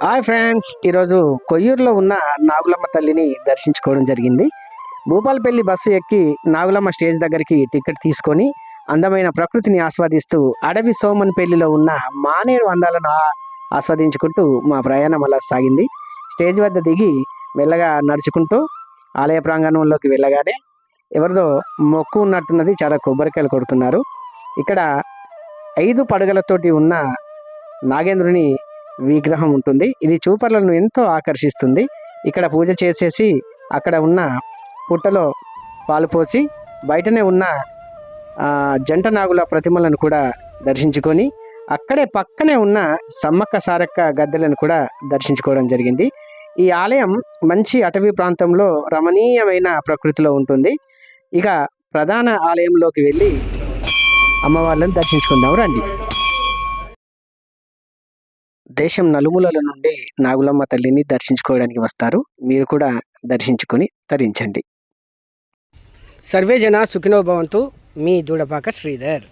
Hi friends, ఈరోజు కొయ్యూరులో ఉన్న నాగులమ్మ తల్లిని దర్శించుకోవడం జరిగింది. భూపాలపల్లి బస్సు ఎక్కి నాగులమ్మ స్టేజ్ దగ్గరికి టికెట్ తీసుకొని అందమైన ప్రకృతిని ఆస్వాదిస్తూ అడవి సోమన్పల్లిలో ఉన్న మానేరు అందాలను ఆస్వాదించుకుంటూ మా ప్రయాణం అలా సాగింది. స్టేజ్ వద్ద దిగి మెల్లగా నడుచుకుంటూ ఆలయ ప్రాంగణంలోకి వెళ్ళగానే ఎవరిదో మొక్కు ఉన్నట్టున్నది, చాలా కొబ్బరికాయలు కొడుతున్నారు. ఇక్కడ 5 పడగలతోటి ఉన్న నాగేంద్రుని విగ్రహం ఉంటుంది. ఇది చూపర్లను ఎంతో ఆకర్షిస్తుంది. ఇక్కడ పూజ చేసేసి అక్కడ ఉన్న పుట్టలో పాలు పోసి బయటనే ఉన్న జంట నాగుల ప్రతిమలను కూడా దర్శించుకొని అక్కడే పక్కనే ఉన్న సమ్మక్క సారక్క గద్దెలను కూడా దర్శించుకోవడం జరిగింది. ఈ ఆలయం మంచి అటవీ ప్రాంతంలో రమణీయమైన ప్రకృతిలో ఉంటుంది. ఇక ప్రధాన ఆలయంలోకి వెళ్ళి అమ్మవార్లను దర్శించుకుందాం రండి. దేశం నలుమూలల నుండి నాగులమ్మ తల్లిని దర్శించుకోవడానికి వస్తారు. మీరు కూడా దర్శించుకొని తరించండి. సర్వే జన సుఖినో భవంతు. మీ దూడపాక శ్రీధర్.